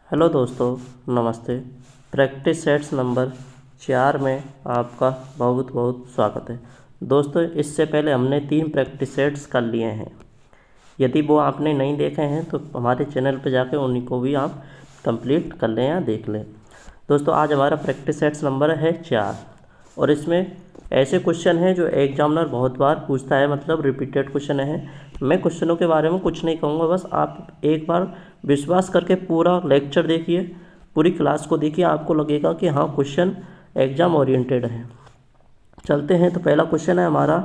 Hello दोस्तों, नमस्ते। Practice sets number 4 में आपका बहुत बहुत स्वागत है। दोस्तों, इससे पहले हमने 3 प्रैक्टिस सेट्स कर लिए हैं। यदि वो आपने नहीं देखे हैं तो हमारे चैनल पर जाकर उन्हीं को भी आप कंप्लीट कर लें या देख लें। दोस्तों, आज हमारा प्रैक्टिस सेट्स नंबर है 4 और इसमें ऐसे क्वेश्चन हैं जो एग्जामिनर बहुत बार पूछता है, मतलब रिपीटेड क्वेश्चन है। मैं क्वेश्चनों के बारे में कुछ नहीं कहूँगा, बस आप एक बार विश्वास करके पूरा लेक्चर देखिए, पूरी क्लास को देखिए, आपको लगेगा कि हाँ क्वेश्चन एग्जाम ओरिएंटेड है। चलते हैं। तो पहला क्वेश्चन है हमारा,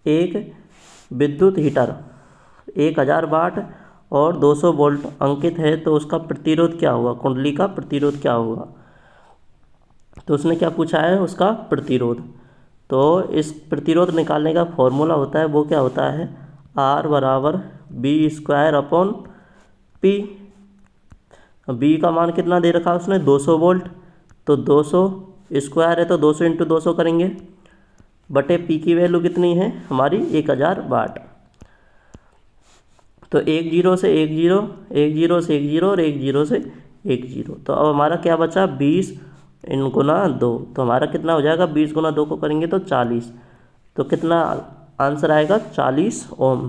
एक विद्युत हीटर 1000 वाट और 200 वोल्ट अंकित है, तो उसका प्रतिरोध क्या होगा, कुंडली का प्रतिरोध क्या होगा। तो उसने क्या पूछा है, उसका प्रतिरोध। तो इस प्रतिरोध निकालने का फॉर्मूला होता है, वो क्या होता है, R बराबर B²/P। B का मान कितना दे रखा है उसने, 200 वोल्ट। तो 200 स्क्वायर है तो 200 इंटू 200 करेंगे, बटे P की वैल्यू कितनी है हमारी 1000 वाट। तो 1 0 से 1 0, 1 0 से 1 0 और 1 0 से 1 0। तो अब हमारा क्या बचा, 20 × 2। तो हमारा कितना हो जाएगा, 20 × 2 को करेंगे तो 40। तो कितना आंसर आएगा, 40 ओम।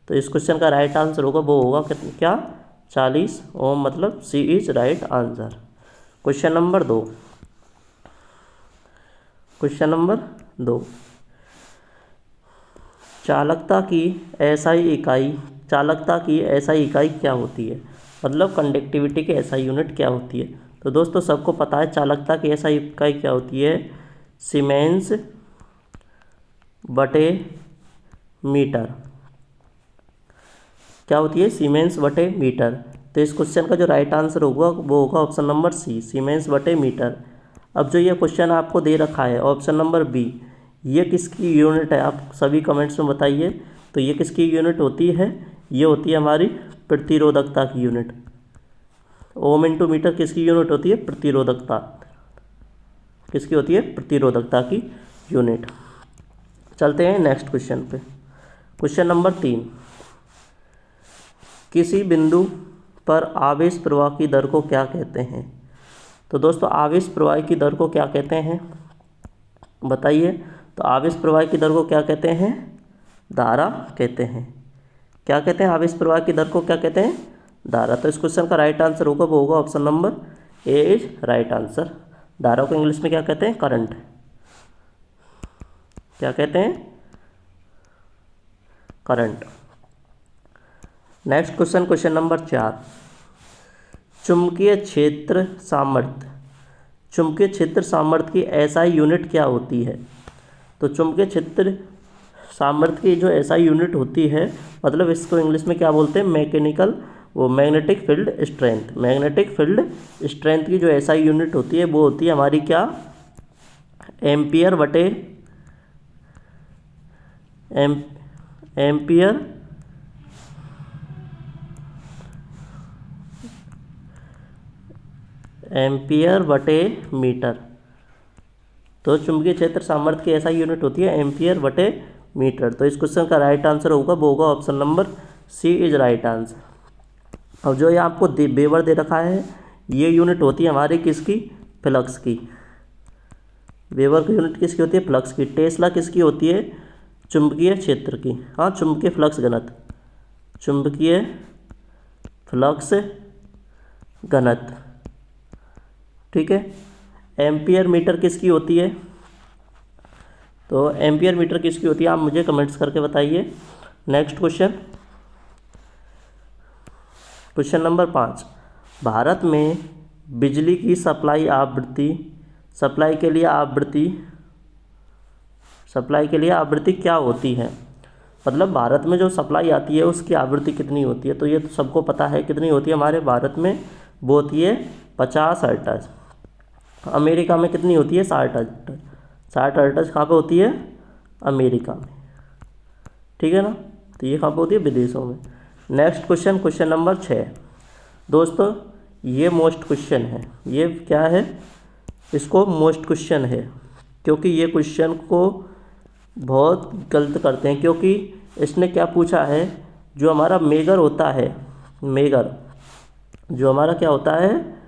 तो इस क्वेश्चन का राइट आंसर होगा, वो होगा क्या, 40 ओम, मतलब C is right answer. Question number 2। Question number 2, चालकता की एसआई इकाई क्या होती है, मतलब कंडक्टिविटी की एसआई यूनिट क्या होती है। तो दोस्तों, सबको पता है चालकता की एसआई इकाई क्या होती है, सीमेंस बटे मीटर। क्या होती है, सीमेंस बटे मीटर। तो इस क्वेश्चन का जो राइट आंसर होगा वो होगा ऑप्शन नंबर सी, सीमेंस बटे मीटर। अब जो ये क्वेश्चन आपको दे रखा है ऑप्शन नंबर बी, ये किसकी यूनिट है, आप सभी कमेंट्स में बताइए। तो ये किसकी यूनिट होती है, ये होती है हमारी प्रतिरोधकता की यूनिट। ओम इंटू मीटर किसकी यूनिट होती है, प्रतिरोधकता। किसकी होती है, प्रतिरोधकता की यूनिट। चलते हैं नेक्स्ट क्वेश्चन पे। क्वेश्चन नंबर 3, किसी बिंदु पर आवेश प्रवाह की दर को क्या कहते हैं। तो दोस्तों, आवेश प्रवाह की दर को क्या कहते हैं, बताइए। तो आवेश प्रवाह की दर को क्या कहते हैं, धारा कहते हैं। क्या कहते हैं, आवेश प्रवाह की दर को क्या कहते हैं, धारा। तो इस क्वेश्चन का राइट आंसर होगा, वो होगा option number A is right answer. धारा को इंग्लिश में क्या कहते हैं, करंट। क्या कहते हैं, current. Next question, question number 4, चुंबकीय क्षेत्र सामर्थ्य की एसआई यूनिट क्या होती है। तो चुंबकीय क्षेत्र सामर्थ्य की जो एसआई यूनिट होती है, मतलब इसको इंग्लिश में क्या बोलते हैं, magnetic field strength. Magnetic field strength की जो एसआई यूनिट होती है वो होती है हमारी क्या, एम्पियर बटे एम्पियर बटे मीटर। तो चुंबकीय क्षेत्र सामर्थ्य की एसआई यूनिट होती है एम्पियर बटे मीटर। तो इस क्वेश्चन का राइट आंसर होगा, वो होगा option number C is right answer. अब जो ये आपको वेबर दे रखा है, ये यूनिट होती है हमारी किसकी, फ्लक्स की। वेबर की यूनिट किसकी होती है, फ्लक्स की। टेस्ला किसकी होती है, चुंबकीय क्षेत्र की। हाँ, चुंबकीय फ्लक्स घनत्व, चुंबकीय फ्लक्स घनत्व, ठीक है। एम्पियर मीटर किसकी होती है, तो एम्पियर मीटर किसकी होती है, आप मुझे कमेंट्स करके बताइए। Next question, question number 5, Bharat में बिजली की सप्लाई के लिए आवृत्ति क्या होती है, मतलब भारत में जो सप्लाई आती है उसकी आवृत्ति कितनी होती है। तो ये तो सबको पता है कितनी होती है हमारे भारत में, वो होती है 50 हर्ट्ज। अमेरिका में कितनी होती है, 60 हर्ट्ज। 60 हर्ट्ज कहाँ पे होती है, अमेरिका में, ठीक है ना। तो ये कहाँ पे होती है, विदेशों में। Next question, question number 6। दोस्तों, ये मोस्ट क्वेश्चन है, ये क्या है, इसको मोस्ट क्वेश्चन है, क्योंकि ये क्वेश्चन को बहुत गलत करते हैं। क्योंकि इसने क्या पूछा है, जो हमारा मेगर होता है, मेगर जो हमारा क्या होता है,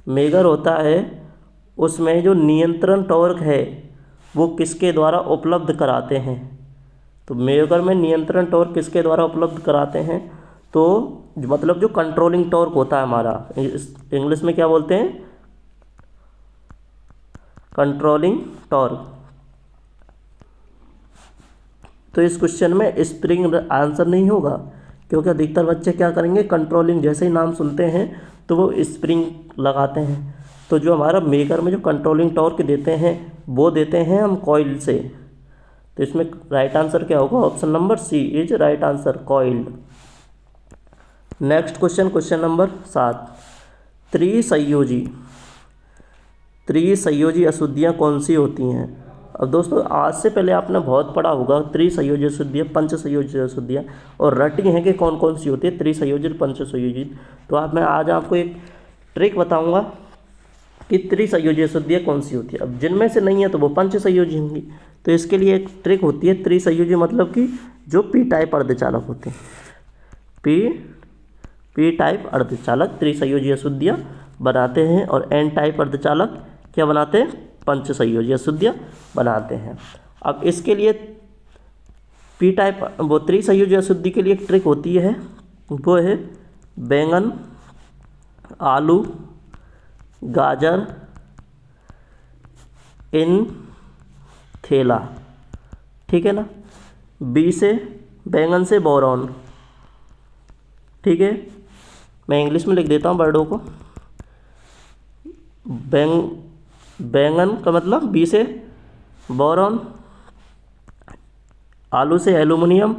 मेगर होता है, उसमें जो नियंत्रण टॉर्क है वो किसके द्वारा उपलब्ध कराते हैं। तो मेगर में नियंत्रण टॉर्क किसके द्वारा उपलब्ध कराते हैं, तो मतलब जो कंट्रोलिंग टॉर्क होता है हमारा, इंग्लिश में क्या बोलते हैं, कंट्रोलिंग टॉर्क। तो इस क्वेश्चन में स्प्रिंग आंसर नहीं होगा, क्योंकि अधिकतर बच्चे क्या करेंगे, कंट्रोलिंग जैसे ही नाम सुनते हैं तो वो स्प्रिंग लगाते हैं। तो जो हमारा मेकर में जो कंट्रोलिंग टॉर्क देते हैं वो देते हैं हम कॉइल से। तो इसमें राइट आंसर क्या होगा, option number C is right answer, coiled. Next question, question number 7, त्रिसंयोजी अशुद्धियाँ कौन सी होती हैं। अब दोस्तों आज से पहले आपने बहुत पढ़ा होगा त्रिसंयोजी अशुद्धियाँ, पंचसंयोजी अशुद्धियाँ, और रटी हैं कि कौन कौन सी होती है त्रिसंयोजी पंचसंयोजी। तो आज आपको एक ट्रिक बताऊंगा कि त्रिसंयोजी अशुद्धियाँ कौन सी होती है। अब जिनमें से नहीं है तो वो पंचसंयोजी होंगी। तो इसके लिए एक ट्रिक होती है, त्रिसंयोजी मतलब कि जो पी टाइप अर्धचालक होते हैं, पी टाइप अर्धचालक त्रिसंयोजी अशुद्धियाँ बनाते हैं, और एन टाइप अर्धचालक क्या बनाते हैं, पंचसंयोजी अशुद्धियाँ बनाते हैं। अब इसके लिए पी टाइप वो त्रिसंयोजी अशुद्धि के लिए एक ट्रिक होती है, वो है बैंगन, आलू, गाजर, इन थेला, ठीक है ना। बी से बैंगन से बोरॉन, ठीक है, मैं इंग्लिश में लिख देता हूँ वर्डों को। बैंगन का मतलब बी से बोरॉन, आलू से एल्युमिनियम,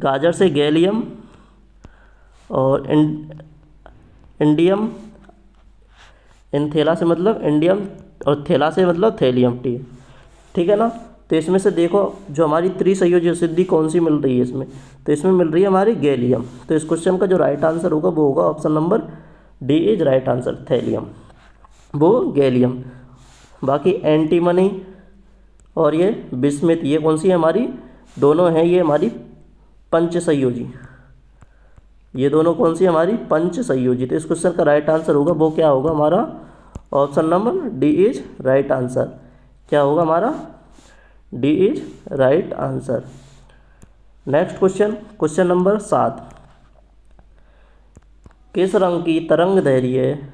गाजर से गैलियम, और इंडियम, इनथेला से मतलब इंडियम, और थेला से मतलब थेलियम, ठीक है ना। तो इसमें से देखो जो हमारी त्रिसंयोजी अशुद्धि कौन सी मिल रही है इसमें, तो इसमें मिल रही है हमारी गैलियम। तो इस क्वेश्चन का जो राइट आंसर होगा वो होगा option number D is right answer, thallium, वो गैलियम। बाकी एंटीमनी और ये बिस्मिथ, ये कौन सी है हमारी, दोनों हैं ये हमारी पंचसंयोजी, ये दोनों कौन सी हमारी पंचसंयोजी। तो इस क्वेश्चन का राइट आंसर होगा वो क्या होगा हमारा, option number D is right answer. क्या होगा हमारा, D is right answer. Next question, question number 7, किस रंग की तरंग दैर्घ्य,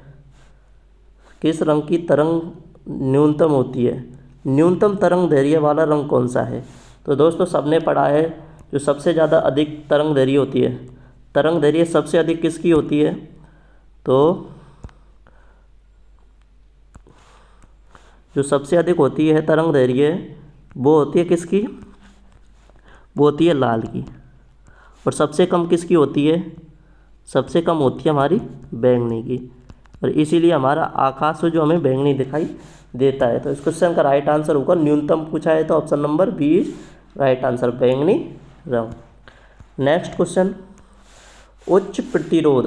किस रंग की तरंग न्यूनतम होती है, न्यूनतम तरंग दैर्घ्य वाला रंग कौन सा है। तो दोस्तों सबने पढ़ा है जो सबसे ज़्यादा अधिक तरंग दैर्घ्य होती है, तरंग दैर्घ्य सबसे अधिक किसकी होती है, तो जो सबसे अधिक होती है तरंग दैर्घ्य वो होती है किसकी, वो होती है लाल की। और सबसे कम किसकी होती है, सबसे कम होती है हमारी बैंगनी की, और इसीलिए हमारा आकाश में जो हमें बैंगनी दिखाई देता है। तो इस क्वेश्चन का राइट आंसर होगा, न्यूनतम पूछा है तो option number B is right answer, बैंगनी रंग। नेक्स्ट क्वेश्चन, उच्च प्रतिरोध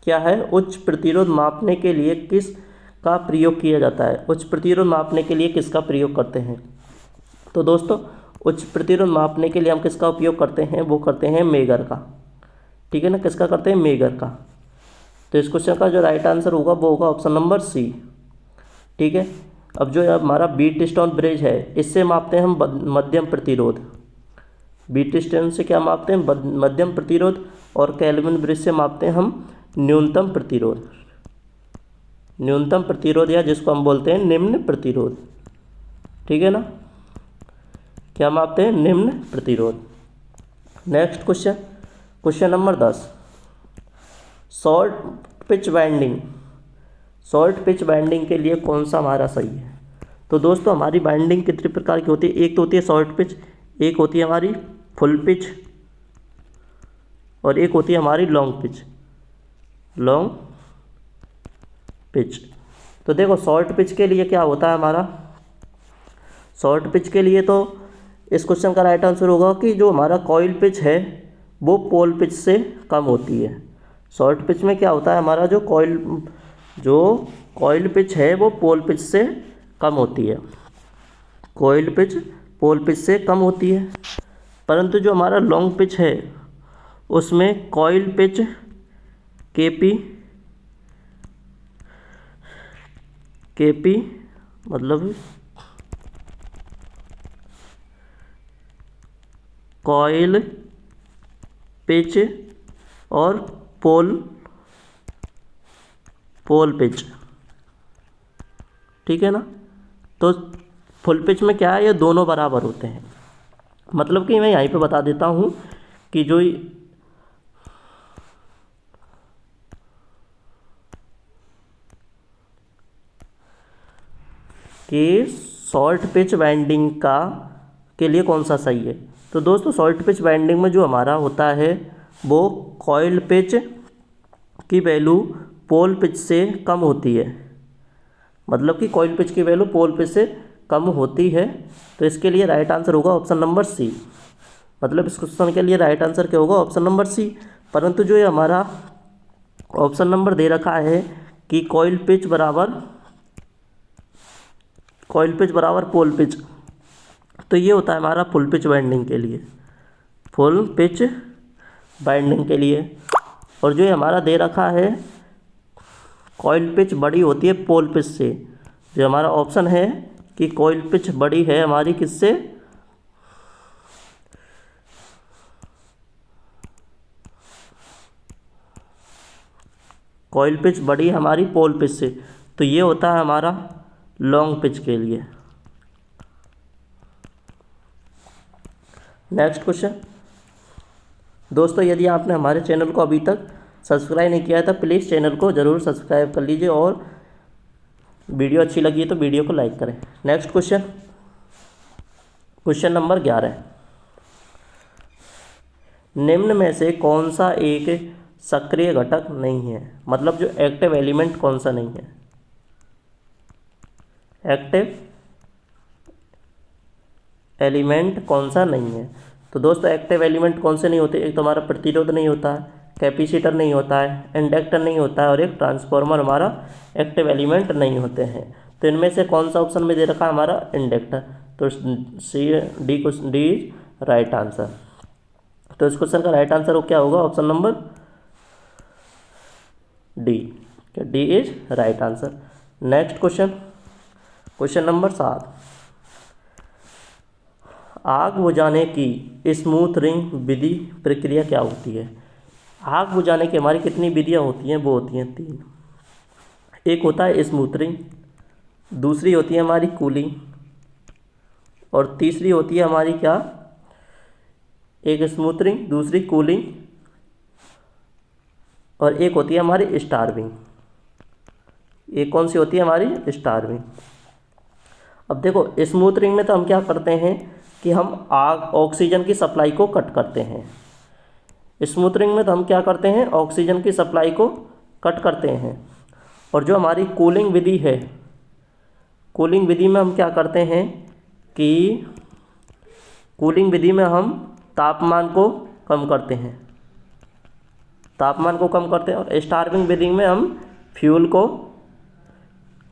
क्या है, उच्च प्रतिरोध मापने के लिए किस का प्रयोग किया जाता है, उच्च प्रतिरोध मापने के लिए किसका प्रयोग करते हैं। तो दोस्तों उच्च प्रतिरोध मापने के लिए हम किसका उपयोग करते हैं, वो करते हैं मेगर का, ठीक है ना, किसका करते हैं, मेगर का। तो इस क्वेश्चन का जो राइट आंसर होगा वो होगा ऑप्शन नंबर सी, ठीक है। अब जो हमारा व्हीटस्टोन ब्रिज है इससे मापते हैं हम मध्यम प्रतिरोध, व्हीटस्टोन से क्या मापते हैं, मध्यम प्रतिरोध, और केल्विन ब्रिज से मापते हैं हम न्यूनतम प्रतिरोध, न्यूनतम प्रतिरोध या जिसको हम बोलते हैं निम्न प्रतिरोध, ठीक है ना, क्या मापते हैं, निम्न प्रतिरोध। Next question, question number 10, short pitch binding, short pitch binding के लिए कौन सा हमारा सही है। तो दोस्तों हमारी बाइंडिंग कितने प्रकार की होती है, एक तो होती है शॉर्ट पिच, एक होती है हमारी फुल पिच, और एक होती है हमारी लॉन्ग पिच, लॉन्ग पिच। तो देखो शॉर्ट पिच के लिए क्या होता है हमारा, शॉर्ट पिच के लिए तो इस क्वेश्चन का राइट आंसर होगा कि जो हमारा कॉइल पिच है वो पोल पिच से कम होती है। शॉर्ट पिच में क्या होता है हमारा जो कॉइल पिच है वो पोल पिच से कम होती है, कॉइल पिच पोल पिच से कम होती है। परंतु जो हमारा लॉन्ग पिच है उसमें कॉइल पिच केपी केपी मतलब कॉइल पिच और पोल पिच, ठीक है ना। तो फुल पिच में क्या है, ये दोनों बराबर होते हैं। मतलब कि मैं यहीं पे बता देता हूँ कि जो कि शॉर्ट पिच वाइंडिंग का के लिए कौन सा सही है। तो दोस्तों शॉर्ट पिच वाइंडिंग में जो हमारा होता है वो कॉइल पिच की वैल्यू पोल पिच से कम होती है। मतलब कि कॉइल पिच की वैल्यू पोल पिच से कम होती है। तो इसके लिए राइट आंसर होगा ऑप्शन नंबर सी। मतलब इस क्वेश्चन के लिए राइट आंसर क्या होगा, ऑप्शन नंबर सी। परंतु जो ये हमारा ऑप्शन नंबर दे रखा है कि कॉइल पिच बराबर पोल पिच, तो ये होता है हमारा फुल पिच बाइंडिंग के लिए, फुल पिच बाइंडिंग के लिए। और जो ये हमारा दे रखा है कॉइल पिच बड़ी होती है पोल पिच से, जो हमारा ऑप्शन है कि कॉइल पिच बड़ी है हमारी किससे, कॉइल पिच बड़ी हमारी पोल पिच से, तो ये होता है हमारा लॉन्ग पिच के लिए। नेक्स्ट क्वेश्चन दोस्तों, यदि आपने हमारे चैनल को अभी तक सब्सक्राइब नहीं किया है तो प्लीज़ चैनल को ज़रूर सब्सक्राइब कर लीजिए और वीडियो अच्छी लगी है तो वीडियो को लाइक करें। नेक्स्ट क्वेश्चन नंबर 11, निम्न में से कौन सा एक सक्रिय घटक नहीं है। मतलब जो एक्टिव एलिमेंट कौन सा नहीं है, एक्टिव एलिमेंट कौन सा नहीं है। तो दोस्तों एक्टिव एलिमेंट कौन से नहीं होते, एक तो हमारा प्रतिरोध नहीं होता है, कैपेसिटर नहीं होता है, इंडक्टर नहीं होता है और एक ट्रांसफार्मर हमारा एक्टिव एलिमेंट नहीं होते हैं। तो इनमें से कौन सा ऑप्शन में दे रखा है हमारा इंडक्टर, तो डी इज राइट आंसर। तो इस क्वेश्चन का राइट आंसर क्या होगा, option number D is right answer. Next question number 7, आग बुझाने की स्मूथ रिंग विधि प्रक्रिया क्या होती है। आग बुझाने की हमारी कितनी विधियाँ होती हैं, वो होती हैं 3। एक होता है स्मूथ रिंग, दूसरी होती है हमारी कूलिंग और तीसरी होती है हमारी क्या, एक स्मूथ रिंग, दूसरी कूलिंग और एक होती है हमारी स्टार्विंग। एक कौन सी होती है हमारी, स्टार्विंग। अब देखो स्मूथ रिंग में तो हम क्या करते हैं कि हम ऑक्सीजन की सप्लाई को कट करते हैं। स्मूथ रिंग में तो हम क्या करते हैं, ऑक्सीजन की सप्लाई को कट करते हैं। और जो हमारी कूलिंग विधि है, कूलिंग विधि में हम क्या करते हैं कि कूलिंग विधि में हम तापमान को कम करते हैं, और स्टार्विंग विधि में हम फ्यूल को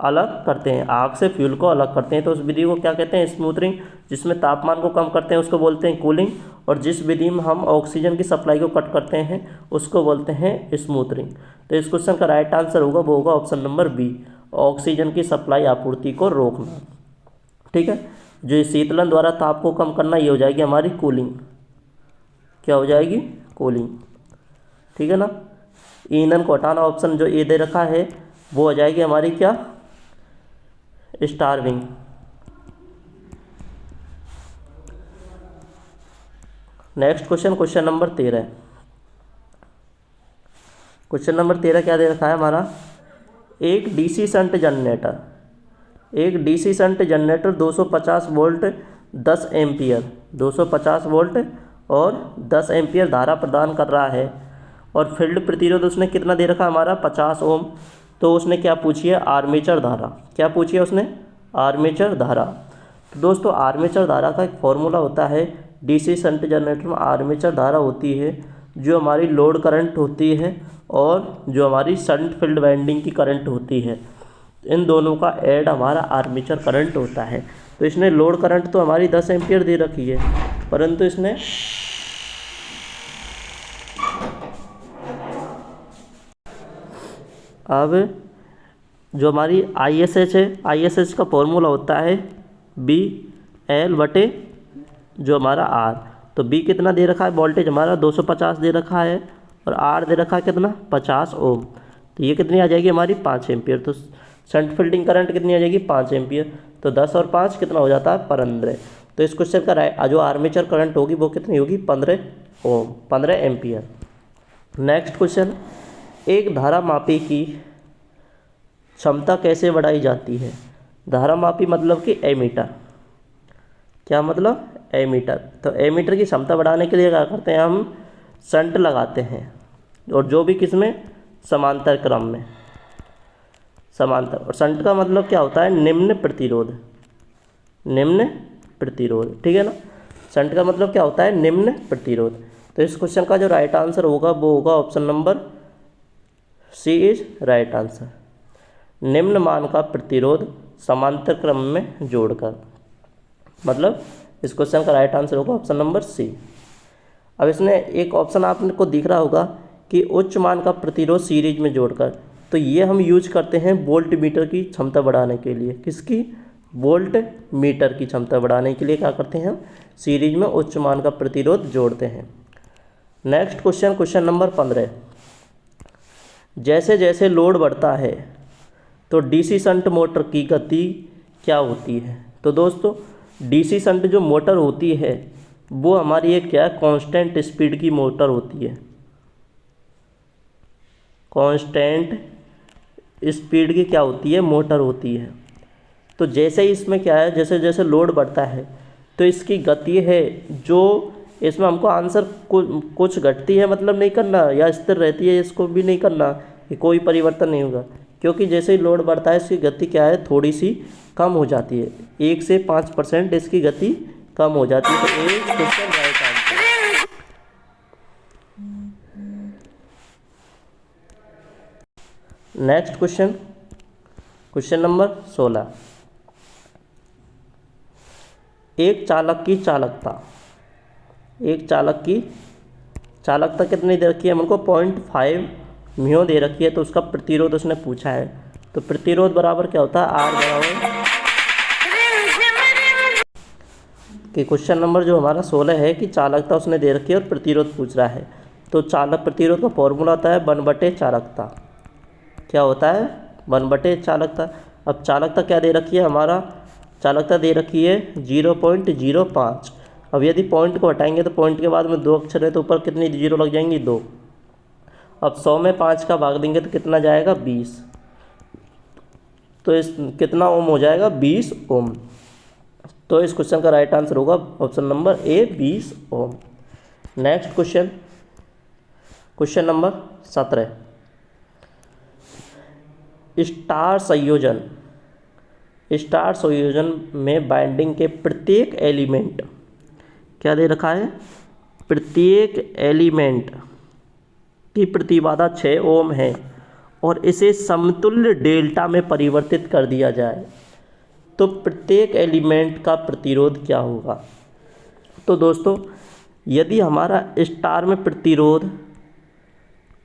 अलग करते हैं, आग से फ्यूल को अलग करते हैं। तो उस विधि को क्या कहते हैं, स्मूथरिंग। जिसमें तापमान को कम करते हैं उसको बोलते हैं कूलिंग, और जिस विधि में हम ऑक्सीजन की सप्लाई को कट करते हैं उसको बोलते हैं स्मूथरिंग। तो इस क्वेश्चन का राइट आंसर होगा वो होगा ऑप्शन नंबर बी, ऑक्सीजन की सप्लाई आपूर्ति को रोकना। ठीक है, जो शीतलन द्वारा ताप को कम करना ये हो जाएगी हमारी कूलिंग। क्या हो जाएगी, कूलिंग। ठीक है ना। ईंधन को हटाना ऑप्शन जो ए दे रखा है वो हो जाएगी हमारी क्या, starving. Next question number 13। Question number 13 क्या दे रखा है हमारा, एक DC shunt generator 250 volt 10 ampere 250 volt और 10 एम्पियर धारा प्रदान कर रहा है और फील्ड प्रतिरोध उसने कितना दे रखा हमारा 50 ओम। तो उसने क्या पूछी है, आर्मेचर धारा। क्या पूछी है उसने, आर्मेचर धारा। तो दोस्तों आर्मेचर धारा का एक फॉर्मूला होता है, डीसी शंट जनरेटर में आर्मेचर धारा होती है जो हमारी लोड करंट होती है और जो हमारी शंट फील्ड वाइंडिंग की करंट होती है, इन दोनों का ऐड हमारा आर्मेचर करंट होता है। तो इसने लोड करंट तो हमारी 10 एम्पियर दे रखी है, परंतु इसने अब जो हमारी ISH है, ISH का फॉर्मूला होता है BL बटे जो हमारा R। तो B कितना दे रखा है, वोल्टेज हमारा 250 दे रखा है, और R दे रखा है कितना 50 ओम। तो ये कितनी आ जाएगी हमारी 5 एम्पियर। तो शंट फील्डिंग करंट कितनी आ जाएगी 5 एम्पियर। तो 10 और 5 कितना हो जाता है 15। तो इस क्वेश्चन का जो आर्मेचर करंट होगी वो कितनी होगी 15 ओम, 15 एम्पियर। नेक्स्ट क्वेश्चन, एक धारा मापी की क्षमता कैसे बढ़ाई जाती है। धारा मापी मतलब कि एमीटर। क्या मतलब एमीटर। तो एमीटर की क्षमता बढ़ाने के लिए क्या करते हैं, हम शंट लगाते हैं, और जो भी किसमें समांतर क्रम में, समांतर। और शंट का मतलब क्या होता है निम्न प्रतिरोध, निम्न प्रतिरोध, ठीक है ना। शंट का मतलब क्या होता है निम्न प्रतिरोध। तो इस क्वेश्चन का जो राइट आंसर होगा वो होगा option number C is right answer. निम्न मान का प्रतिरोध समांतर क्रम में जोड़कर, मतलब इस क्वेश्चन का राइट आंसर होगा ऑप्शन नंबर C। अब इसमें एक ऑप्शन आपको दिख रहा होगा कि उच्च मान का प्रतिरोध सीरीज में जोड़कर। तो ये हम यूज करते हैं वोल्ट मीटर की क्षमता बढ़ाने के लिए। किसकी, वोल्ट मीटर की क्षमता बढ़ाने के लिए क्या करते हैं हम सीरीज में उच्च मान का प्रतिरोध जोड़ते हैं। Next question, question number 15। जैसे जैसे लोड बढ़ता है तो डीसी शंट मोटर की गति क्या होती है। तो दोस्तों डीसी शंट जो मोटर होती है वो हमारी एक क्या कांस्टेंट स्पीड की मोटर होती है, कांस्टेंट स्पीड की क्या होती है मोटर होती है। तो जैसे ही इसमें क्या है, जैसे जैसे लोड बढ़ता है तो इसकी गति है जो इसमें हमको आंसर कुछ घटती है मतलब नहीं करना, या स्थिर रहती है इसको भी नहीं करना, कि कोई परिवर्तन नहीं होगा। क्योंकि जैसे ही लोड बढ़ता है इसकी गति क्या है थोड़ी सी कम हो जाती है, 1 से 5% इसकी गति कम हो जाती है। तो एक question right answer. Next question, question number 16। एक चालक की चालकता, एक चालक की चालकता कितनी दे रखी है हमको 0.5 म्यू दे रखी है। तो उसका प्रतिरोध उसने पूछा है। तो प्रतिरोध बराबर क्या होता है R बराबर कि क्वेश्चन नंबर जो हमारा 16 है कि चालकता उसने दे रखी है और प्रतिरोध पूछ रहा है। तो चालक प्रतिरोध का फॉर्मूला होता है 1 चालकता। क्या होता है 1 चालकता। अब चालकता क्या दे रखी है, हमारा चालकता दे रखी है 0.05। अब यदि पॉइंट को हटाएंगे तो पॉइंट के बाद में 2 अक्षर है तो ऊपर कितनी जीरो लग जाएंगी 2। अब 100 में 5 का भाग देंगे तो कितना जाएगा 20। तो इस कितना ओम हो जाएगा 20 ओम। तो इस क्वेश्चन का राइट आंसर होगा option number A 20 ohm. Next question, question number 17। Star संयोजन, स्टार संयोजन में बाइंडिंग के प्रत्येक एलिमेंट क्या दे रखा है, प्रत्येक एलिमेंट की प्रतिबाधा 6 ओम है और इसे समतुल्य डेल्टा में परिवर्तित कर दिया जाए तो प्रत्येक एलिमेंट का प्रतिरोध क्या होगा। तो दोस्तों यदि हमारा स्टार में प्रतिरोध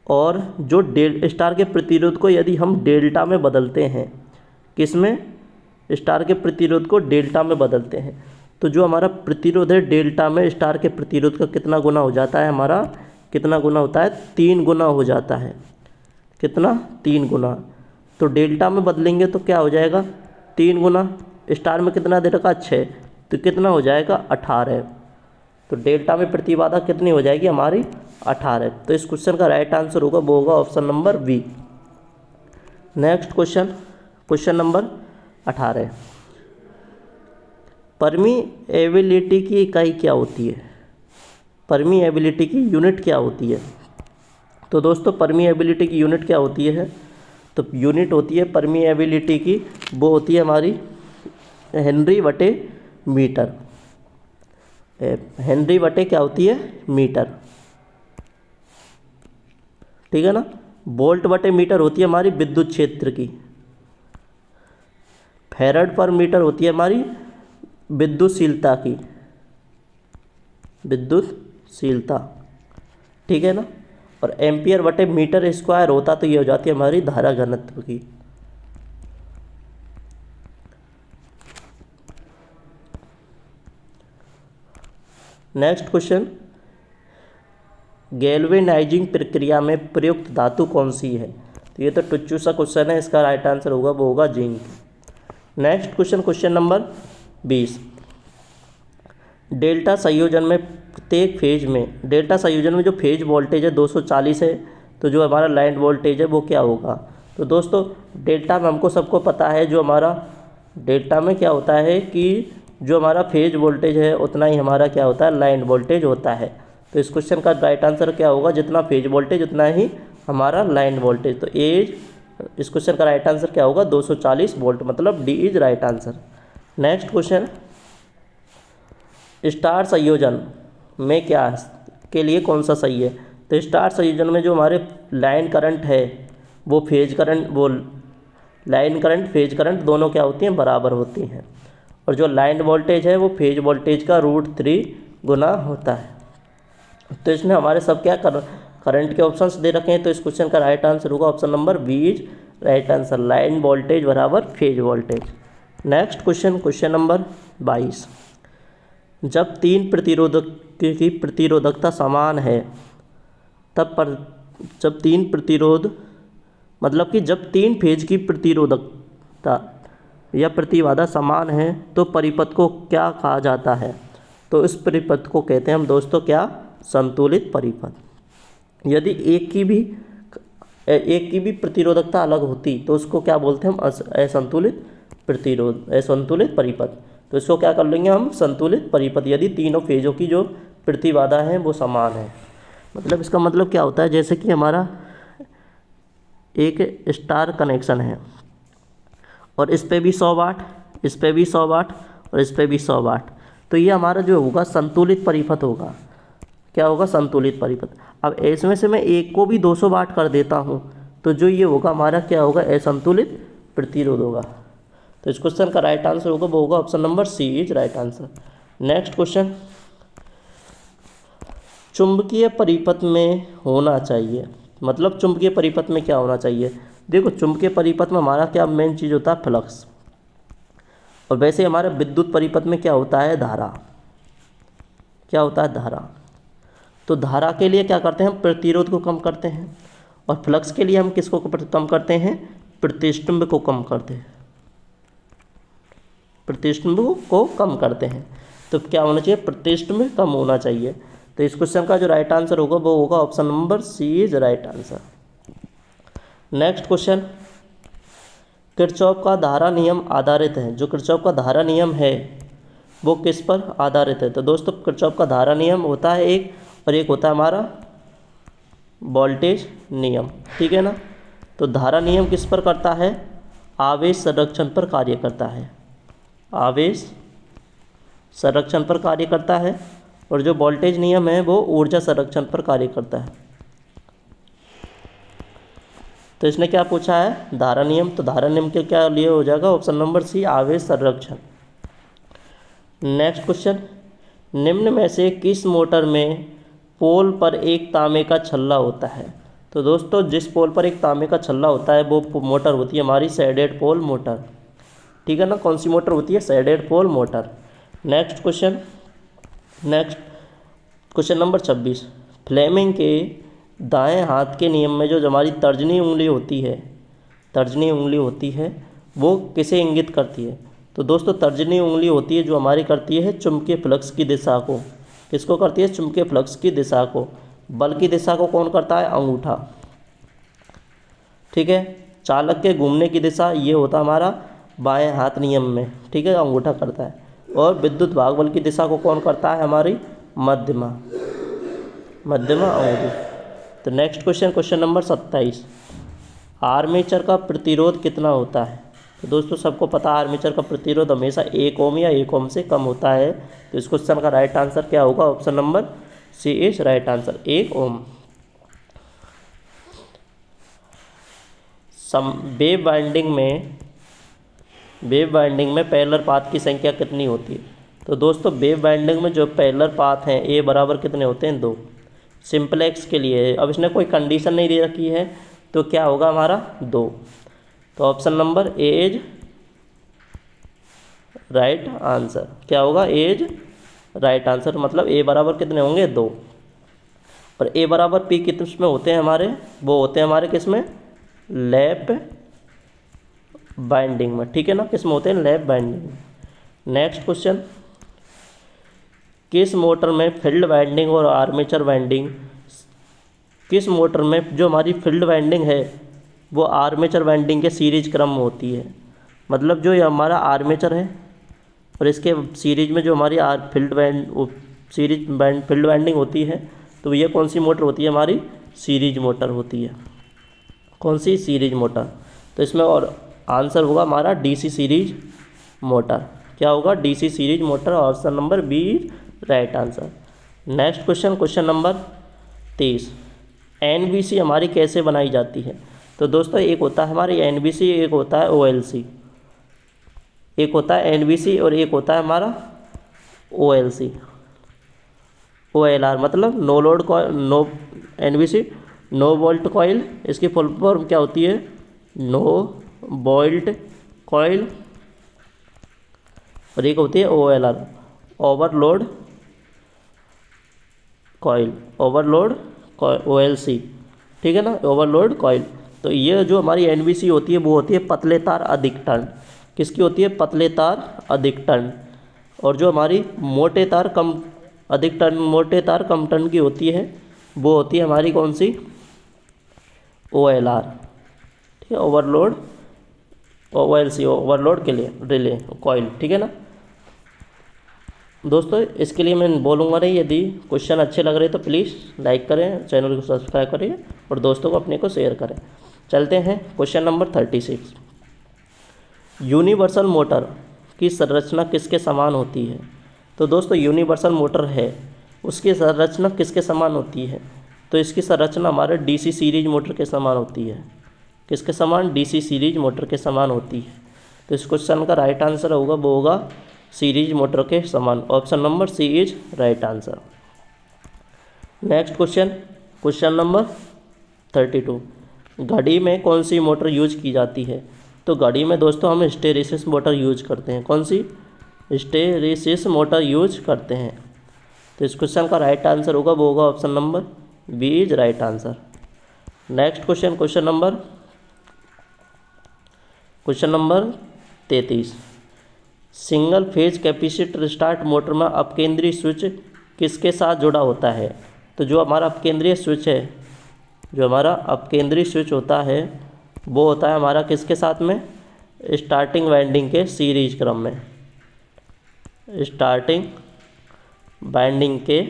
और जो स्टार के प्रतिरोध को यदि हम डेल्टा में बदलते हैं, किसमें, स्टार के प्रतिरोध को डेल्टा में बदलते हैं, तो जो हमारा प्रतिरोध है डेल्टा में स्टार के प्रतिरोध का कितना गुना हो जाता है, हमारा कितना गुना होता है 3 गुना हो जाता है। कितना 3 गुना। तो डेल्टा में बदलेंगे तो क्या हो जाएगा 3 गुना, स्टार में कितना दे रखा 6, तो कितना हो जाएगा 18। तो डेल्टा में प्रतिबाधा कितनी हो जाएगी हमारी 18। तो इस क्वेश्चन का राइट आंसर होगा वो होगा option number B। Next question, question number 18। परमीएबिलिटी की इकाई क्या होती है, परमीएबिलिटी की यूनिट क्या होती है। तो दोस्तों परमीएबिलिटी की यूनिट क्या होती है, तो यूनिट होती है परमीएबिलिटी की, वो होती है हमारी हेनरी बटे मीटर। हेनरी बटे क्या होती है मीटर, ठीक है ना। वोल्ट बटे मीटर होती है हमारी विद्युत क्षेत्र की। फैराड पर मीटर होती है हमारी विद्युतशीलता की, विद्युतशीलता, ठीक है ना। और एम्पियर बटे मीटर स्क्वायर होता तो ये हो जाती है हमारी धारा घनत्व की। नेक्स्ट क्वेश्चन, गैल्वेनाइजिंग प्रक्रिया में प्रयुक्त धातु कौन सी है? तो ये तो टुच्चू सा क्वेश्चन है, इसका राइट आंसर होगा वो होगा zinc. Next question, question number 20, delta संयोजन में प्रत्येक फेज में, डेल्टा संयोजन में जो फेज वोल्टेज है 240 है, तो जो हमारा लाइन वोल्टेज है वो क्या होगा? तो दोस्तों डेल्टा में हमको सबको पता है, जो हमारा डेल्टा में क्या होता है कि जो हमारा फेज वोल्टेज है उतना ही हमारा क्या होता है, लाइन वोल्टेज होता है। तो इस क्वेश्चन का राइट आंसर क्या होगा, जितना फेज वोल्टेज उतना ही हमारा लाइन वोल्टेज। तो इस क्वेश्चन का राइट आंसर क्या होगा, 240 वोल्ट, मतलब D is right answer. Next question, star संयोजन में क्या के लिए कौन सा सही है? तो स्टार संयोजन में जो हमारे लाइन करंट है वो फेज करंट, वो लाइन करंट फेज करंट दोनों क्या होती हैं, बराबर होती हैं, और जो लाइन वोल्टेज है वो फेज वोल्टेज का √3 गुना होता है। तो इसमें हमारे सब क्या करंट के ऑप्शंस दे रखे हैं, तो इस क्वेश्चन का राइट आंसर होगा option number B is right answer, line voltage बराबर phase voltage. Next question, question number 22, जब तीन प्रतिरोधक की प्रतिरोधकता समान है जब तीन प्रतिरोध मतलब कि जब तीन फेज की प्रतिरोधकता या प्रतिबाधा समान है तो परिपथ को क्या कहा जाता है? तो इस परिपथ को कहते हैं हम दोस्तों क्या, संतुलित परिपथ। यदि एक की भी प्रतिरोधकता अलग होती तो उसको क्या बोलते हैं हम, असंतुलित परिपथ। तो इसको क्या कर लेंगे हम, संतुलित परिपथ, यदि तीनों फेजों की जो प्रतिबाधा है वो समान है। मतलब इसका मतलब क्या होता है, जैसे कि हमारा एक स्टार कनेक्शन है और इस पे भी 100 वाट, इस पे भी 100 वाट और इस पे भी 100 वाट, तो ये हमारा जो होगा संतुलित परिपथ होगा। क्या होगा, संतुलित परिपथ। अब इसमें से मैं एक को भी 200 वाट कर देता हूँ तो जो ये होगा हमारा क्या होगा, असंतुलित प्रतिरोध होगा। तो इस क्वेश्चन का राइट आंसर होगा वो होगा option number C is right answer. Next question, चुंबकीय परिपथ में होना चाहिए, मतलब चुंबकीय परिपथ में क्या होना चाहिए? देखो चुंबकीय परिपथ में हमारा क्या मेन चीज़ होता है, फ्लक्स, और वैसे हमारे विद्युत परिपथ में क्या होता है, धारा। क्या होता है, धारा। तो धारा के लिए क्या करते हैं हम, प्रतिरोध को कम करते हैं, और फ्लक्स के लिए हम किसको कम करते हैं, प्रतिष्ठिम्ब को कम करते हैं, प्रतिष्ठिम्ब को कम करते हैं। तो क्या होना चाहिए, प्रतिष्ठिम्ब कम होना चाहिए। तो इस क्वेश्चन का जो राइट आंसर होगा वो होगा option number C is right answer. Next question, Kirchhoff का धारा नियम आधारित है, जो किरचॉफ का धारा नियम है वो किस पर आधारित है? तो दोस्तों किरचॉफ का धारा नियम होता है एक, और एक होता है हमारा वोल्टेज नियम, ठीक है ना। तो धारा नियम किस पर करता है, आवेश संरक्षण पर कार्य करता है, आवेश संरक्षण पर कार्य करता है, और जो वोल्टेज नियम है वो ऊर्जा संरक्षण पर कार्य करता है। तो इसने क्या पूछा है, धारा नियम, तो धारा नियम के क्या लिए हो जाएगा ऑप्शन नंबर सी, आवेश संरक्षण। नेक्स्ट क्वेश्चन, निम्न में से किस मोटर में पोल पर एक तांबे का छल्ला होता है? तो दोस्तों जिस पोल पर एक तांबे का छल्ला होता है वो मोटर होती है हमारी शेडेड पोल मोटर, ठीक है ना। कौन सी मोटर होती है, shaded pole motor. Next question, next question number 26, Fleming के दाएं हाथ के नियम में जो हमारी तर्जनी उंगली होती है, तर्जनी उंगली होती है वो किसे इंगित करती है? तो दोस्तों तर्जनी उंगली होती है जो हमारी करती है चुंबकीय फ्लक्स की दिशा को, किसको करती है, चुंबकीय फ्लक्स की दिशा को। बल की दिशा को कौन करता है, अंगूठा, ठीक है। चालक के घूमने की दिशा ये होता हमारा बाएं हाथ नियम में, ठीक है, अंगूठा करता है। और विद्युत भाग बल की दिशा को कौन करता है, हमारी मध्यमा अंगुली। तो next question, question number 27, armature का प्रतिरोध कितना होता है? तो दोस्तों सबको पता है आर्मेचर का प्रतिरोध हमेशा 1 ओम या 1 ओम से कम होता है। तो इस क्वेश्चन का राइट आंसर क्या होगा, option number C is right answer, 1 ohm. Wave binding में पैरेलल पाथ की संख्या कितनी होती है? तो दोस्तों वेव बाइंडिंग में जो पैरेलल पाथ हैं ए बराबर कितने होते हैं, 2। सिंपलेक्स के लिए अब इसने कोई कंडीशन नहीं दे रखी है तो क्या होगा हमारा 2। तो option number A is right answer, क्या होगा, ए इज राइट आंसर, मतलब ए बराबर कितने होंगे 2। पर ए बराबर पी किस में होते हैं हमारे, वो होते हैं हमारे किस में, लैप बाइंडिंग में, ठीक है ना, किस में होते हैं, लैप बाइंडिंग में। नेक्स्ट क्वेश्चन, किस मोटर में फील्ड वाइंडिंग और आर्मेचर वाइंडिंग, किस मोटर में जो हमारी फील्ड वाइंडिंग है वो आर्मेचर वाइंडिंग के सीरीज क्रम में होती है। मतलब जो ये हमारा आर्मेचर है और इसके सीरीज में जो हमारी फील्ड वाइंडिंग होती है, तो ये कौन सी मोटर होती है, हमारी सीरीज मोटर होती है। कौन सी, सीरीज मोटर। तो इसमें और आंसर होगा हमारा डीसी सीरीज मोटर। क्या होगा, DC series motor, option number B right answer. Next question, question number 23, NBC हमारी कैसे बनाई जाती है। तो दोस्तों एक होता है हमारी एनबीसी, एक होता है ओएलसी, एक होता है एनबीसी और एक होता है हमारा ओएलसी, ओएलआर, मतलब no load coil, no NBC no bolt coil, इसकी फुल फॉर्म क्या होती है, नो बोल्ट कॉइल, और एक होती है ओएलआर, ओवरलोड कॉइल, ओवरलोड ओएलसी, ठीक है ना, ओवरलोड कॉइल। तो ये जो हमारी एनबीसी होती है वो होती है पतले तार अधिक टर्न, किसकी होती है, पतले तार अधिक टर्न। और जो हमारी मोटे तार कम अधिक टर्न, मोटे तार कम टर्न की होती है, वो होती है हमारी कौन सी, ओएलआर, ठीक है, ओवरलोड ओएलसी, ओवरलोड के लिए रिले कॉइल, ठीक है ना। दोस्तों इसके लिए मैं बोलूँगा नहीं, यदि क्वेश्चन अच्छे लग रहे तो प्लीज़ लाइक करें, चैनल को सब्सक्राइब करें और दोस्तों को अपने को शेयर करें। चलते हैं क्वेश्चन नंबर 36, यूनिवर्सल मोटर की संरचना किसके समान होती है। तो दोस्तों यूनिवर्सल मोटर है, उसकी संरचना किसके समान होती है, तो इसकी संरचना हमारे डीसी सीरीज मोटर के समान होती है। किसके समान, डीसी सीरीज मोटर के समान होती है। तो इस क्वेश्चन का राइट आंसर होगा, वो होगा सीरीज मोटर के समान, option number C is right answer. Next question, question number 32, घड़ी में कौन सी मोटर यूज की जाती है। तो घड़ी में दोस्तों हम हिस्टैरिसीस मोटर यूज करते हैं। कौन सी, हिस्टैरिसीस मोटर यूज करते हैं। तो इस क्वेश्चन का राइट आंसर होगा, वो होगा option number B is right answer. Next question, question number 33, single phase capacitor start motor में अपकेंद्रीय स्विच किसके साथ जुड़ा होता है। तो जो हमारा अपकेंद्रीय स्विच है, जो हमारा अपकेंद्रीय स्विच होता है वो होता है हमारा किसके साथ में, स्टार्टिंग वाइंडिंग के सीरीज क्रम में, स्टार्टिंग वाइंडिंग के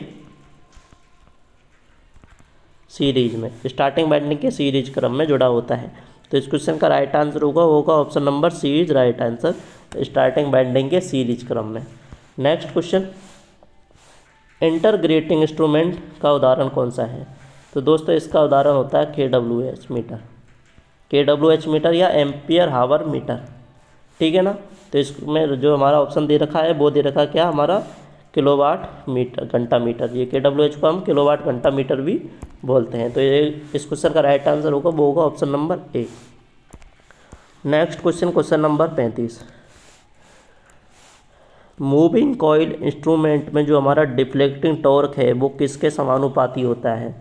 सीरीज में, स्टार्टिंग वाइंडिंग के सीरीज क्रम में जुड़ा होता है। तो इस क्वेश्चन का राइट आंसर होगा option number C is right answer, starting winding के सीरीज क्रम में। नेक्स्ट क्वेश्चन, इंटरग्रेटिंग इंस्ट्रूमेंट का उदाहरण कौन सा है। तो दोस्तों इसका उदाहरण होता है KWH मीटर, KWH मीटर या एम्पियर हावर मीटर, ठीक है ना। तो इसमें जो हमारा ऑप्शन दे रखा है वो दे रखा है क्या, हमारा किलोवाट मीटर घंटा मीटर। ये KWH को हम किलोवाट घंटा मीटर भी बोलते हैं। तो ये इस क्वेश्चन का राइट आंसर होगा, वो होगा ऑप्शन नंबर ए। Next question, question number 35, moving coil instrument में जो हमारा डिफ्लेक्टिंग टॉर्क है वो किसके समानुपाती होता है।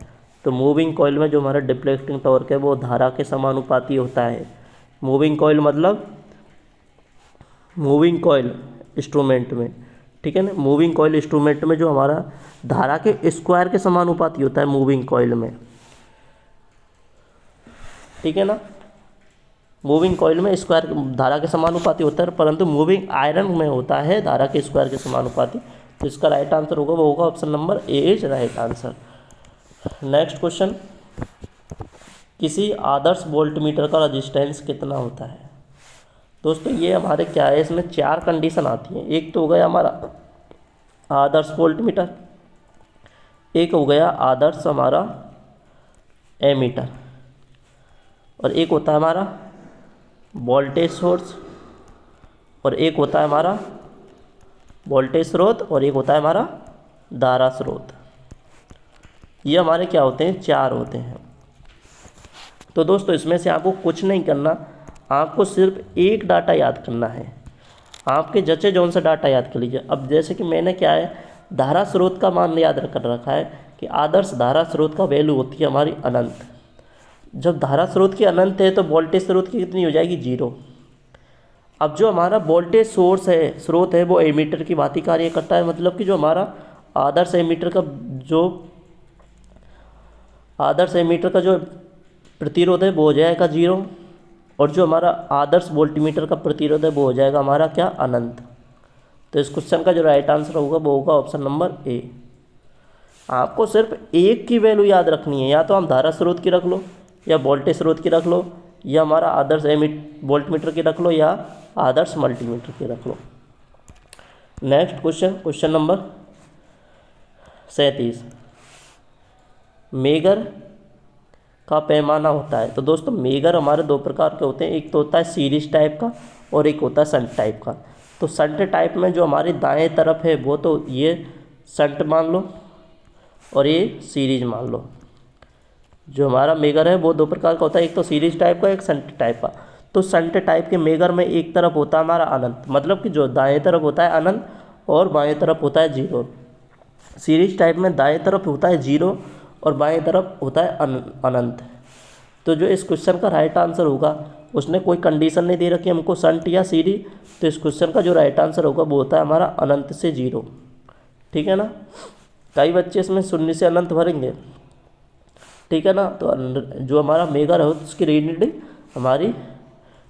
तो मूविंग कॉइल में जो हमारा डिफ्लेक्टिंग टॉर्क है वो धारा के समानुपाती होता है। मूविंग कॉइल मतलब मूविंग कॉइल इंस्ट्रूमेंट में, ठीक है ना, मूविंग कॉइल इंस्ट्रूमेंट में जो हमारा धारा के स्क्वायर के समानुपाती होता है मूविंग कॉइल में, ठीक है ना। मूविंग कॉइल में स्क्वायर धारा के समानुपाती होता है, परंतु मूविंग आयरन में होता है धारा के स्क्वायर के समानुपाती। तो इसका राइट आंसर होगा, वो होगा option number A is right answer. Next question, किसी आदर्श वोल्टमीटर का रेजिस्टेंस कितना होता है। दोस्तों ये हमारे क्या है, इसमें 4 कंडीशन आती हैं। एक तो हो गया हमारा आदर्श वोल्टमीटर, एक हो गया आदर्श हमारा एमीटर, और एक होता है हमारा वोल्टेज सोर्स, और एक होता है हमारा वोल्टेज स्रोत, और एक होता है हमारा धारा स्रोत। ये हमारे क्या होते हैं, 4 होते हैं। तो दोस्तों इसमें से आपको कुछ नहीं करना, आपको सिर्फ एक डाटा याद करना है। आपके जचे जौन सा डाटा याद कर लीजिए। अब जैसे कि मैंने क्या है, धारा स्रोत का मान याद कर रखा है कि आदर्श धारा स्रोत का वैल्यू होती है हमारी अनंत। जब धारा स्रोत की अनंत है तो वोल्टेज स्रोत की कितनी हो जाएगी, 0। अब जो हमारा वोल्टेज सोर्स है, स्रोत है, वो एमीटर की भांति कार्य करता है। मतलब कि जो हमारा आदर्श एमीटर का जो प्रतिरोध है वो हो जाएगा 0, और जो हमारा आदर्श वोल्टमीटर का प्रतिरोध है वो हो जाएगा हमारा क्या, अनंत। तो इस क्वेश्चन का जो राइट आंसर होगा वो होगा ऑप्शन नंबर ए। आपको सिर्फ एक की वैल्यू याद रखनी है, या तो हम धारा स्रोत की रख लो, या वोल्टेज स्रोत की रख लो, या हमारा आदर्श वोल्टमीटर की रख लो, या आदर्श मल्टीमीटर की रख लो। Next question, question number 37। Megger का पैमाना होता है। तो दोस्तों मेगर हमारे दो प्रकार के होते हैं, एक तो होता है सीरीज टाइप का और एक होता है शंट टाइप का। तो शंट टाइप में जो हमारी दाएं तरफ है वो तो ये शंट मान लो और ये सीरीज मान लो। जो हमारा मेगर है वो दो प्रकार का होता है, एक तो सीरीज टाइप का, एक शंट टाइप का। तो शंट टाइप के मेगर में एक तरफ होता है हमारा अनंत, मतलब कि जो दाएं तरफ होता है अनंत और बाएं तरफ होता है 0। सीरीज टाइप में दाएं तरफ होता है 0 और बाएं तरफ होता है अनंत। तो जो इस क्वेश्चन का राइट आंसर होगा, उसने कोई कंडीशन नहीं दे रखी हमको शंट या सीरीज, तो इस क्वेश्चन का जो राइट आंसर होगा वो होता है हमारा अनंत से 0। ठीक है ना। कई बच्चे इसमें शून्य से अनंत भरेंगे, ठीक है ना। तो जो हमारा मेगर है उसकी रीडिंग हमारी,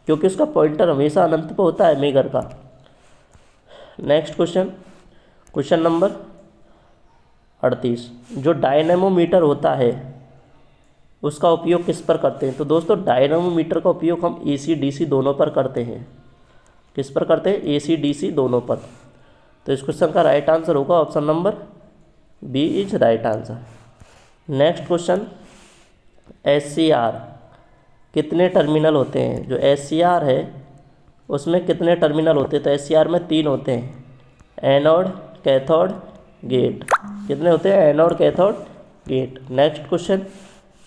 क्योंकि उसका पॉइंटर हमेशा अनंत पर होता है मेगर का। Next question, question number 38। जो डायनेमोमीटर होता है उसका उपयोग किस पर करते हैं। तो दोस्तों डायनेमोमीटर का उपयोग हम AC DC दोनों पर करते हैं। किस पर करते हैं, AC DC दोनों पर। तो इस क्वेश्चन का राइट आंसर होगा option number B is right answer. Next question, SCR कितने टर्मिनल होते हैं। जो SCR है उसमें कितने टर्मिनल होते हैं। तो SCR में 3 होते हैं, एनोड, कैथोड, गेट। कितने होते हैं, anode, cathode, gate. Next question,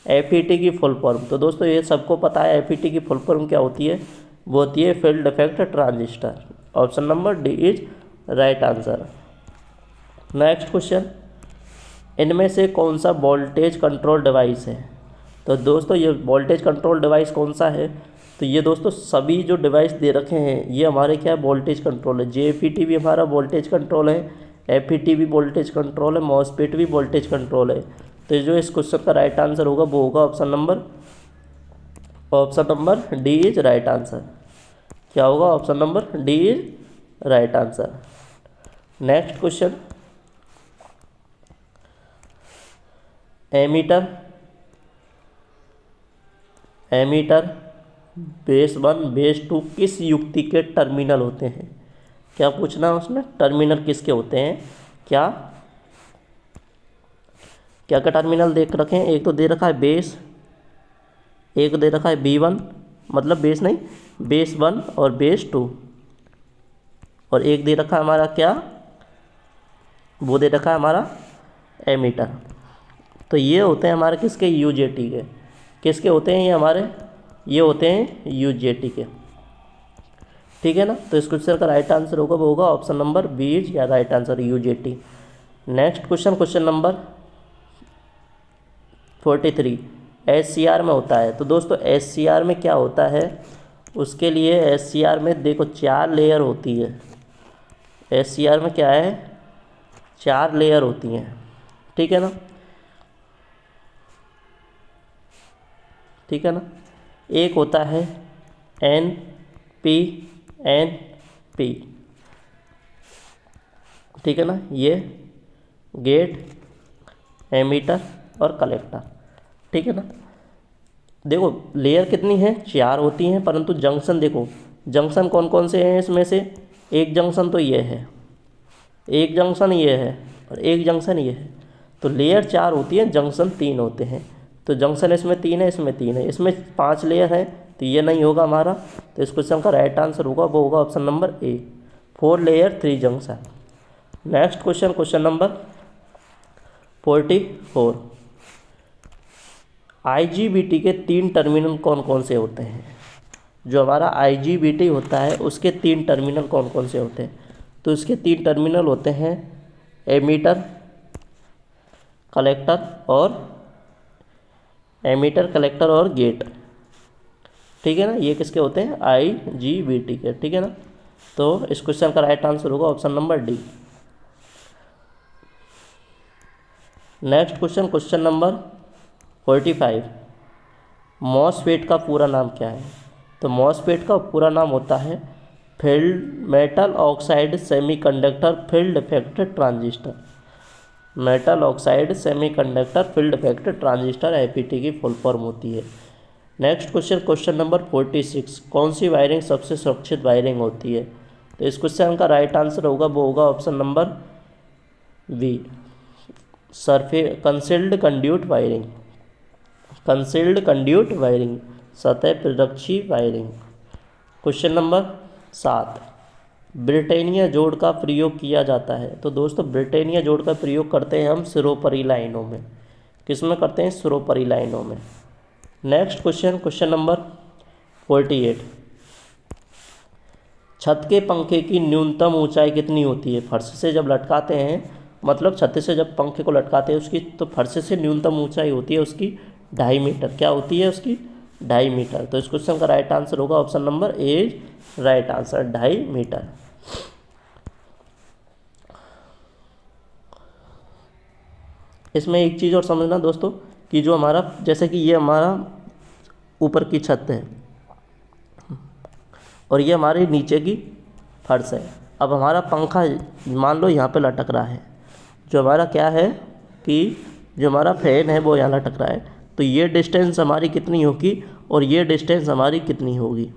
FET की फुल फॉर्म। तो दोस्तों ये सबको पता है FET की फुल फॉर्म क्या होती है, वो होती है field effect transistor. Option number D is right answer. Next question, इनमें से कौन सा वोल्टेज कंट्रोल डिवाइस है। तो दोस्तों ये वोल्टेज कंट्रोल डिवाइस कौन सा है। तो ये दोस्तों सभी जो डिवाइस दे रखे हैं ये हमारे क्या वोल्टेज कंट्रोल है। JFET भी हमारा वोल्टेज कंट्रोल है, FET भी वोल्टेज कंट्रोल है, मॉसफेट भी वोल्टेज कंट्रोल है। तो जो इस क्वेश्चन का राइट आंसर होगा वो होगा option number D is right answer. क्या होगा, option number D is right answer. Next question, emitter base 1 base 2 किस युक्ति के टर्मिनल होते हैं। क्या पूछना है उसमें, टर्मिनल किसके होते हैं। क्या टर्मिनल देख रखे हैं। एक तो दे रखा है बेस, एक दे रखा है B1 मतलब बेस नहीं, बेस 1 और बेस 2, और एक दे रखा है हमारा क्या, वो दे रखा है हमारा एमीटर। तो ये होते हैं हमारे किसके, UJT के। किसके होते हैं ये हमारे, ये होते हैं UJT के। ठीक है ना। तो इस क्वेश्चन का राइट आंसर होगा वो होगा ऑप्शन नंबर बी इज या right answer UJT। Next question, question number 43 SCR में होता है। तो दोस्तों SCR में क्या होता है, उसके लिए SCR में देखो 4 लेयर होती है। SCR में क्या है, 4 लेयर होती हैं। ठीक है ना, ठीक है ना। एक होता है NPNP, ठीक है ना। ये गेट, एमीटर और कलेक्टर, ठीक है ना। देखो लेयर कितनी है, 4 होती हैं, परंतु जंक्शन देखो, जंक्शन कौन कौन से हैं इसमें से। एक जंक्शन तो ये है, एक जंक्शन ये है और एक जंक्शन ये है। तो लेयर 4 होती है, जंक्शन 3 होते हैं। तो जंक्शन इसमें 3 है, इसमें 3 है, इसमें 5 लेयर है, तो ये नहीं होगा हमारा। तो इस क्वेश्चन का राइट आंसर होगा वो होगा ऑप्शन नंबर ए, 4 layer 3 junction. Next question, question number 44। IGBT के 3 टर्मिनल कौन कौन से होते हैं। जो हमारा IGBT होता है उसके 3 टर्मिनल कौन कौन से होते हैं। तो इसके 3 टर्मिनल होते हैं एमीटर कलेक्टर और गेट। ठीक है ना, ये किसके होते हैं, IGBT के। ठीक है ना, तो इस क्वेश्चन का राइट आंसर होगा option number D. Next question number 45, MOSFET का पूरा नाम क्या है। तो मॉसफेट का पूरा नाम होता है field metal oxide semiconductor field effect transistor. Metal oxide semiconductor field effect transistor APT की फुल फॉर्म होती है। नेक्स्ट क्वेश्चन नंबर 46, कौन सी वायरिंग सबसे सुरक्षित वायरिंग होती है। तो इस क्वेश्चन का राइट आंसर होगा, वो होगा option number B, concealed conduit wiring, सतह प्रदक्षी वायरिंग। क्वेश्चन नंबर 7, ब्रिटेनिया जोड़ का प्रयोग किया जाता है। तो दोस्तों ब्रिटेनिया जोड़ का प्रयोग करते हैं हम सिरोपरी लाइनों में। किस में करते हैं, सिरोपरी लाइनों में। नेक्स्ट क्वेश्चन नंबर 48, छत के पंखे की न्यूनतम ऊंचाई कितनी होती है। फर्श से जब लटकाते हैं, मतलब छत से जब पंखे को लटकाते हैं उसकी, तो फर्श से न्यूनतम ऊंचाई होती है उसकी 2.5 मीटर। क्या होती है उसकी, 2.5 मीटर। तो इस क्वेश्चन का राइट आंसर होगा option number A, right answer 2.5 metre. इसमें एक चीज़ और समझना दोस्तों कि जो हमारा, जैसे कि ये हमारा ऊपर की छत है और ये हमारे नीचे की फर्श है। अब हमारा पंखा मान लो यहाँ पे लटक रहा है, जो हमारा क्या है कि जो हमारा फैन है वो यहाँ लटक रहा है, तो ये डिस्टेंस हमारी कितनी होगी और ये डिस्टेंस हमारी कितनी होगी।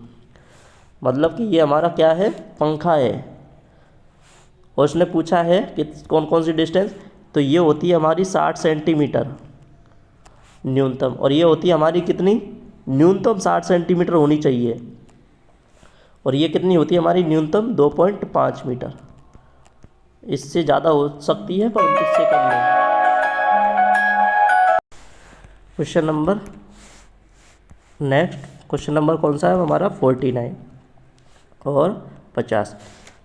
मतलब कि ये हमारा क्या है, पंखा है, और उसने पूछा है कि कौन कौन सी डिस्टेंस, तो ये होती है हमारी 60 सेंटीमीटर न्यूनतम, और ये होती है हमारी कितनी, न्यूनतम 60 सेंटीमीटर होनी चाहिए, और ये कितनी होती है हमारी न्यूनतम 2.5 मीटर। इससे ज़्यादा हो सकती है पर इससे कम नहीं। क्वेश्चन नंबर कौन सा है हमारा 49 और 50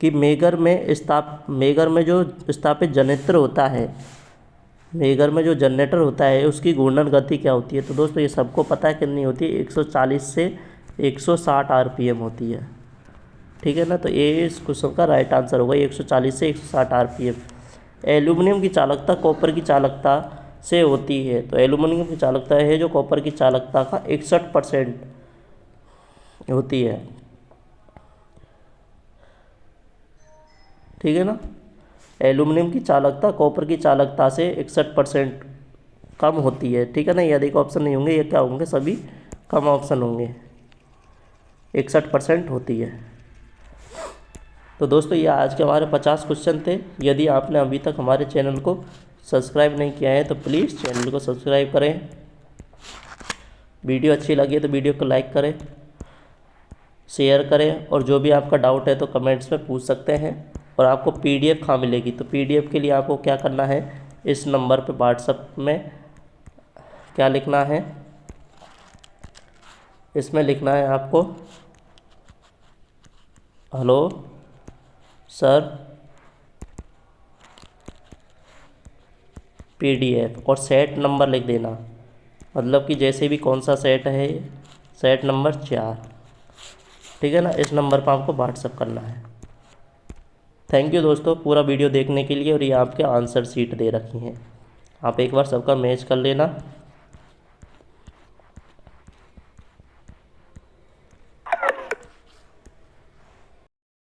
कि मेगर में जो स्थापित जनरेटर होता है, मेगर में जो जनरेटर होता है उसकी घूर्णन गति क्या होती है। तो दोस्तों ये सबको पता है कितनी होती है, 140 से 160 RPM होती है। ठीक है ना, तो ये इस क्वेश्चन का राइट आंसर होगा 140 से 160 RPM। एल्यूमिनियम की चालकता कॉपर की चालकता से होती है। तो एल्यूमिनियम की चालकता है जो कॉपर की चालकता का 61% होती है। ठीक है ना, एल्यूमिनियम की चालकता कॉपर की चालकता से 61% कम होती है। ठीक है ना, ये अधिक ऑप्शन नहीं होंगे, ये क्या होंगे, सभी कम ऑप्शन होंगे, 61% होती है। तो दोस्तों ये आज के हमारे 50 क्वेश्चन थे। यदि आपने अभी तक हमारे चैनल को सब्सक्राइब नहीं किया है तो प्लीज़ चैनल को सब्सक्राइब करें। वीडियो अच्छी लगी है तो वीडियो को लाइक करें, शेयर करें, और जो भी आपका डाउट है तो कमेंट्स में पूछ सकते हैं। और आपको PDF कहाँ मिलेगी, तो PDF के लिए आपको क्या करना है, इस नंबर पे व्हाट्सएप में क्या लिखना है, इसमें लिखना है आपको, हेलो सर PDF, और सेट नंबर लिख देना, मतलब कि जैसे भी कौन सा सेट है, सेट नंबर 4। ठीक है ना, इस नंबर पर आपको व्हाट्सएप करना है। थैंक यू दोस्तों पूरा वीडियो देखने के लिए। और ये आपके आंसर शीट दे रखी हैं, आप एक बार सबका मैच कर लेना।